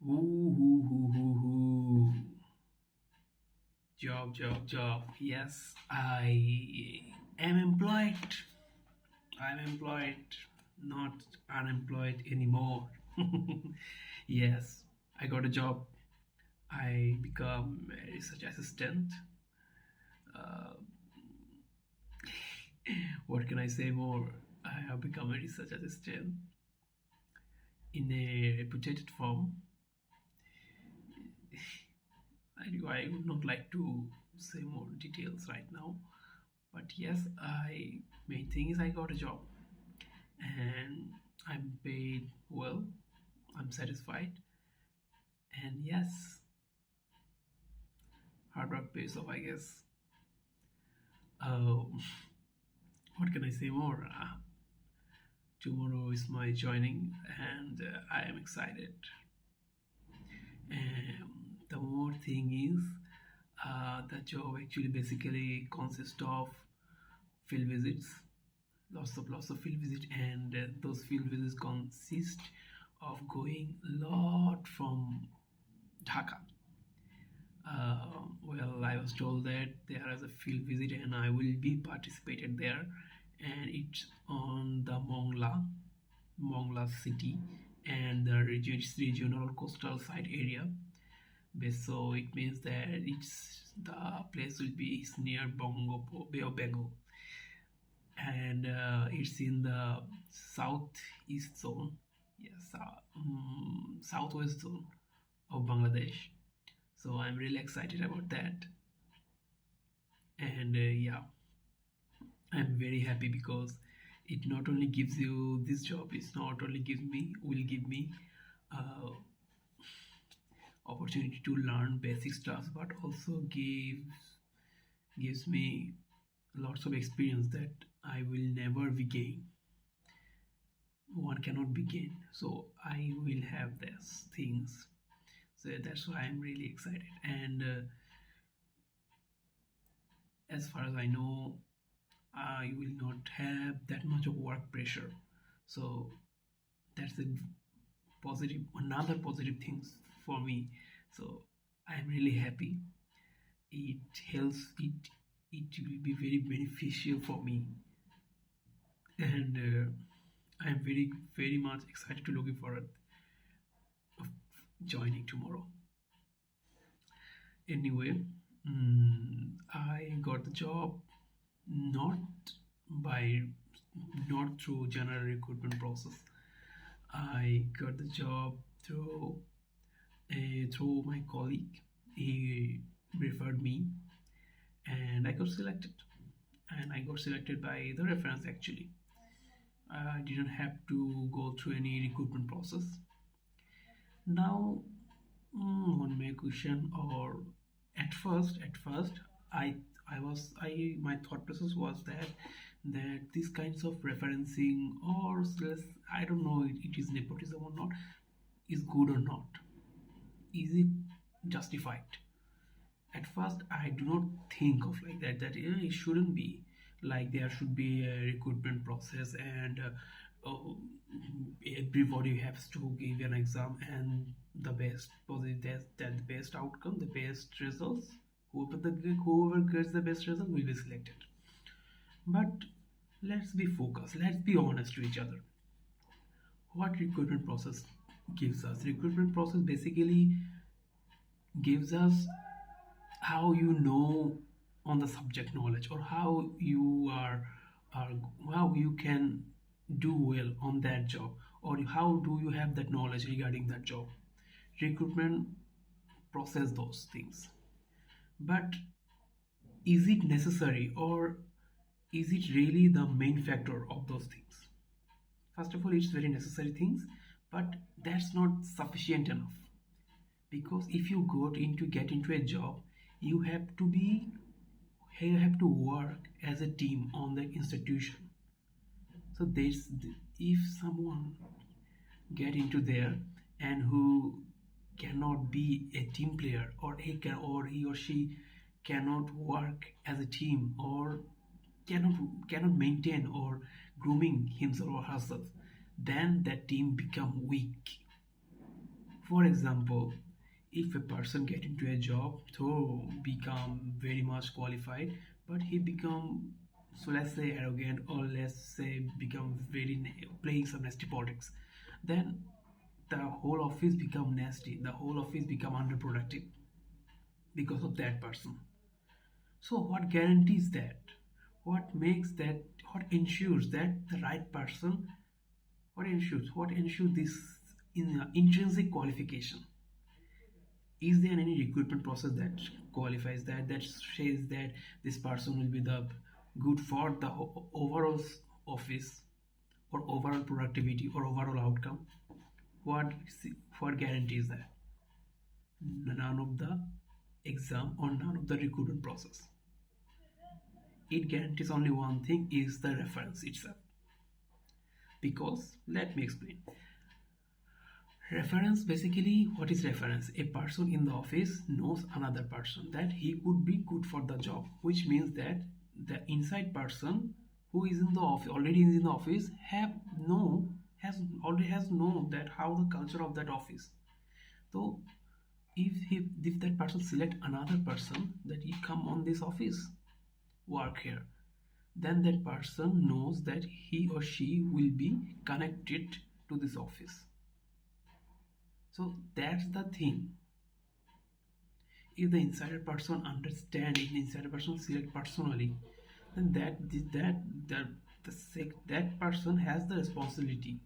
Ooh, hoo, hoo, hoo, hoo. Job, job, job. Yes, I am employed. I'm employed, not unemployed anymore. Yes, I got a job. I become a research assistant. Uh, what can I say more? I have become a research assistant in a reputed firm. I would not like to say more details right now, but yes, I main thing is I got a job and I'm paid well. I'm satisfied, and yes, hard work pays off, I guess. Uh, what can I say more? Tomorrow is my joining, and I am excited. The more thing is, the job actually basically consists of field visits, lots of field visits, and those field visits consist of going a lot from Dhaka. Well, I was told that there is a field visit and I will be participated there, and it's on the Mongla city and the regional coastal side area. So it means that the place will be is near Bay of Bengal, and it's in the southeast zone, yes, southwest zone of Bangladesh. So I'm really excited about that, and yeah, I'm very happy because it not only gives you this job, it's not only will give me uh, opportunity to learn basic stuff, but also gives me lots of experience that I will never begin. One cannot begin, so I will have these things. So that's why I'm really excited. And as far as I know, you will not have that much of work pressure. So that's a another positive things for me. So I'm really happy. It helps. It will be very beneficial for me, and I'm very much excited to looking forward of joining tomorrow. Anyway, I got the job not by not through general recruitment process. I got the job through my colleague. He referred me, and I got selected. And I got selected by the reference actually. I didn't have to go through any recruitment process. Now, on my question, or at first, I my thought process was that these kinds of referencing or I don't know it is nepotism or not, is good or not, is it justified? At first I do not think of like that it shouldn't be like there should be a recruitment process, and everybody has to give an exam, and the best positive that the best outcome, the best results, whoever gets the best result will be selected. But let's be focused, let's be honest to each other. What recruitment process gives us? Recruitment process basically gives us how you know on the subject knowledge, or are how you can do well on that job, or how do you have that knowledge regarding that job. Recruitment process those things, but is it necessary, or is it really the main factor of those things? First of all, it's very necessary things, but that's not sufficient enough, because if you get into a job, you have to be you have to work as a team on the institution. So there's if someone get into there and who cannot be a team player, or he or she cannot work as a team, or cannot maintain or grooming himself or herself, then that team become weak. For example, if a person get into a job to become very much qualified, but he become, so let's say, arrogant, or let's say become playing some nasty politics, then the whole office become nasty, the whole office become underproductive because of that person. So what guarantees that? What makes that? What ensures that the right person? What ensures this in intrinsic qualification? Is there any recruitment process that qualifies that says that this person will be the good for the overall office, or overall productivity, or overall outcome? What what guarantees that? None of the exam or none of the recruitment process. It guarantees only one thing, is the reference itself. Because let me explain. Reference, basically, what is reference? A person in the office knows another person that he could be good for the job, which means that the inside person who is in the office, already is in the office, has known that how the culture of that office. So if that person select another person that he come on this office, work here, then that person knows that he or she will be connected to this office. So that's the thing. If the insider person understand, if the insider person select personally, then that person has the responsibility.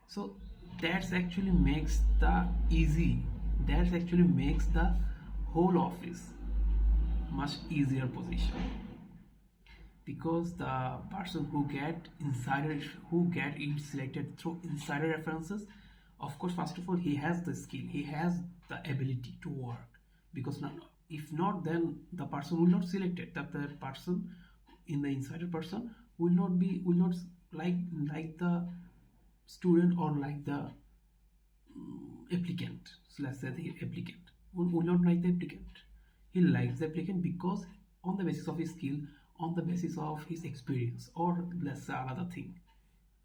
So that's actually makes the easy. That actually makes the whole office much easier position, because the person who get it selected through insider references, of course, first of all, he has the skill, he has the ability to work, because not, if not, then the person will not select it. The person in the insider person will not like the student, or like the applicant. So let's say the applicant will not like the applicant. He likes the applicant because on the basis of his skill, on the basis of his experience, or let's say another thing,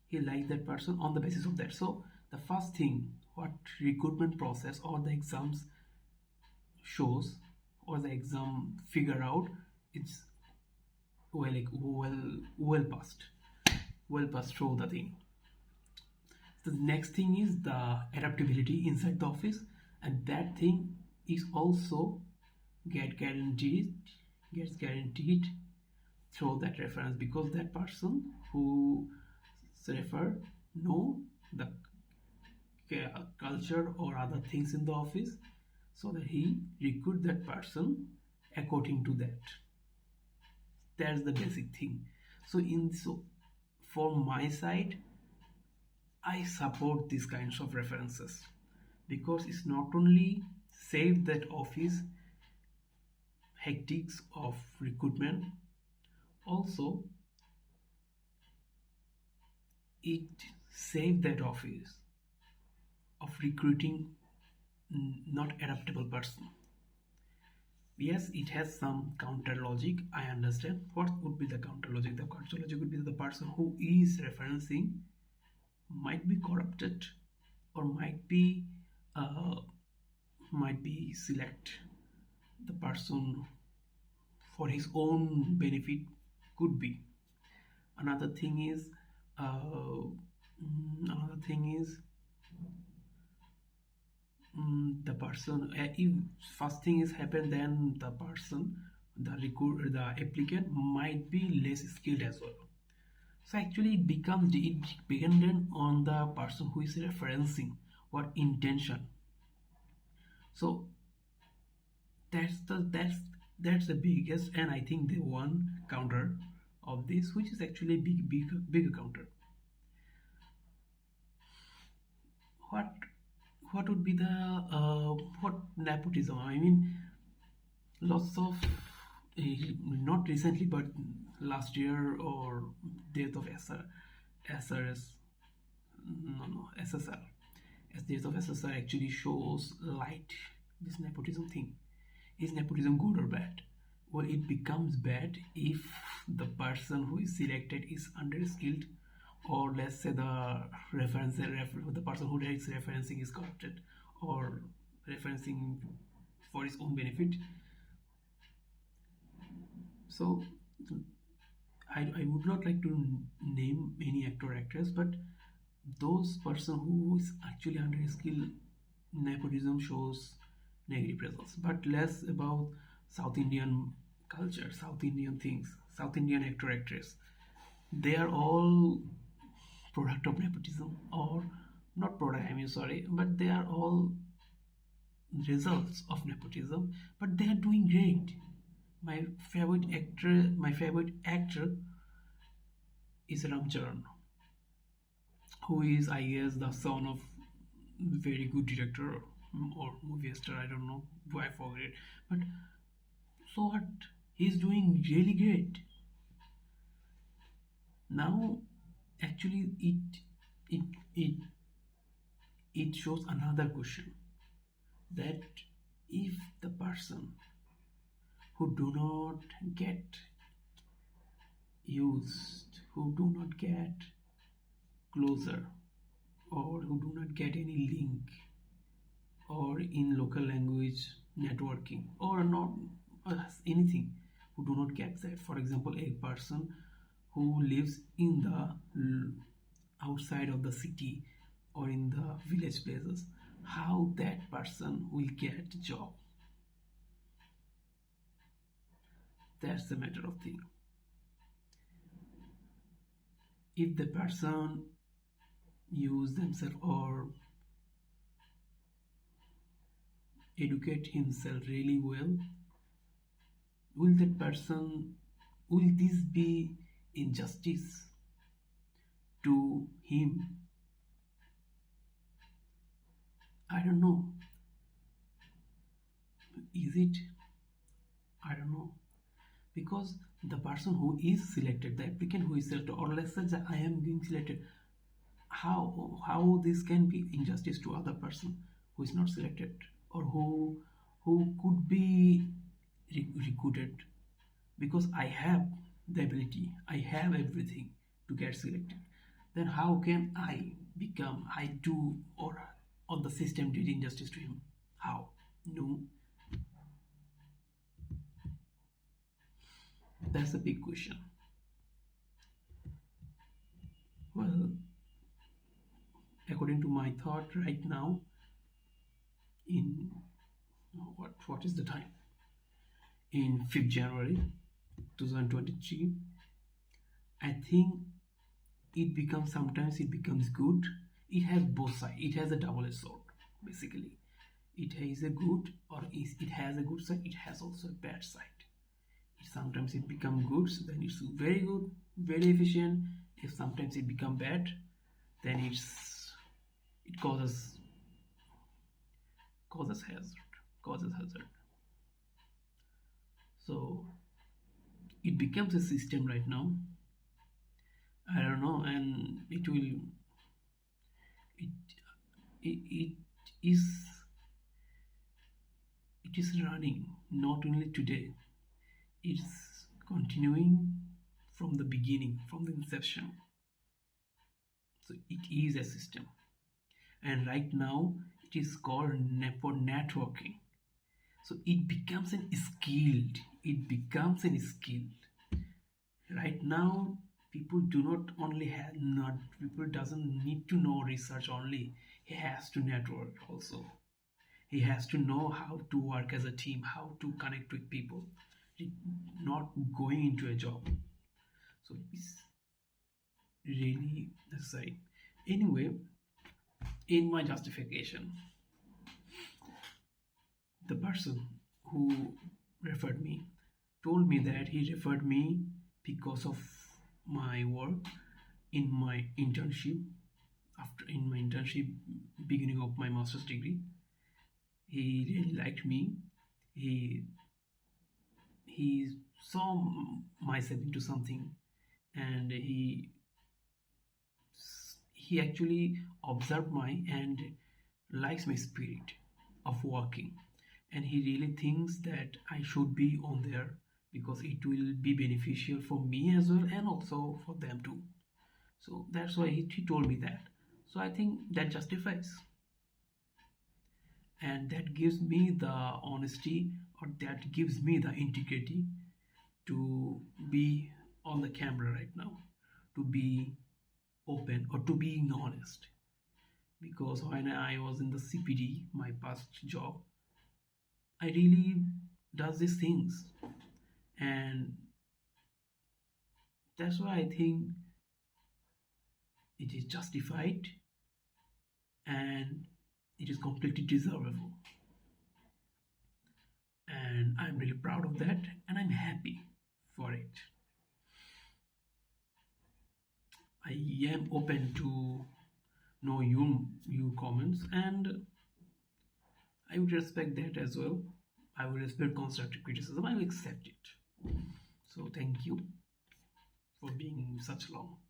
he likes that person on the basis of that. So the first thing what recruitment process or the exams shows, or the exam figure out, it's well passed through the thing. The next thing is the adaptability inside the office, and that thing is also gets guaranteed through that reference, because that person who refer know the culture or other things in the office, so that he recruit that person according to that. That's the basic thing. So from my side, I support these kinds of references, because it's not only save that office hectics of recruitment, also it save that office of recruiting not adaptable person. Yes, it has some counter logic, I understand. What would be the counter logic? The counter logic would be the person who is referencing might be corrupted, or uh, might be select the person for his own benefit, could be. Another thing is uh, another thing is the person, if first thing is happen, then the person, the applicant might be less skilled as well. So actually it becomes dependent on the person who is referencing, what intention. So that's the biggest, and I think the one counter of this, which is actually bigger counter. what what would be the what nepotism, I mean, lots of not recently, but last year, or death of SRS, no, SSR, as death of SSR actually shows light this nepotism thing. Is nepotism good or bad? Well, it becomes bad if the person who is selected is underskilled, or let's say the person who takes referencing is corrupted, or referencing for his own benefit. So I would not like to name any actor or actress, but those person who is actually under skill, nepotism shows negative results. But less about South Indian culture, South Indian things, South Indian actor actress. They are all product of nepotism, or not product, I mean sorry, but they are all results of nepotism, but they are doing great. My favorite actor is Ramcharan, who is, I guess, the son of very good director or movie star. I don't know, I forget. But so what? He's doing really great. Now, actually, it it it shows another question, that if the person who do not get used, who do not get closer, or who do not get any link, or in local language networking, or not anything, who do not get that. For example, a person who lives in the outside of the city or in the village places, how that person will get job? That's the matter of thing. If the person use themselves or educate himself really well, will that person, will this be injustice to him? I don't know. Is it? I don't know. Because the person who is selected, the applicant who is selected, or let's say that I am being selected, how this can be injustice to other person who is not selected, or who could be recruited, because I have the ability, I have everything to get selected. Then how can I do, or the system did injustice to him? How? No. That's a big question. Well, according to my thought right now, in what is the time? In 5th January 2023, I think sometimes it becomes good. It has both sides. It has a double-edged sword, basically. It has a good, or it has a good side, it has also a bad side. Sometimes it becomes good, then it's very good, very efficient. If sometimes it becomes bad, then it causes hazard. So it becomes a system right now. I don't know, and it it is it is running not only today, it's continuing from the beginning, from the inception. So it is a system, and right now it is called for networking. So it becomes a skill. Right now, people do not only have not people doesn't need to know research only. He has to network also. He has to know how to work as a team, how to connect with people, not going into a job. So it's really necessary. Anyway, in my justification, the person who referred me told me that he referred me because of my work in my internship. In my internship, beginning of my master's degree, he really liked me. He saw myself into something, and he actually observed my and likes my spirit of working, and he really thinks that I should be on there because it will be beneficial for me as well, and also for them too. So that's why he told me that. So I think that justifies, and that gives me the honesty, or that gives me the integrity to be on the camera right now, to be open or to being honest. Because when I was in the CPD, my past job, I really does these things, and that's why I think it is justified, and it is completely deservable. And I'm really proud of that, and I'm happy for it. I am open to know you comments, and I would respect that as well. I will respect constructive criticism. I will accept it. So thank you for being such long.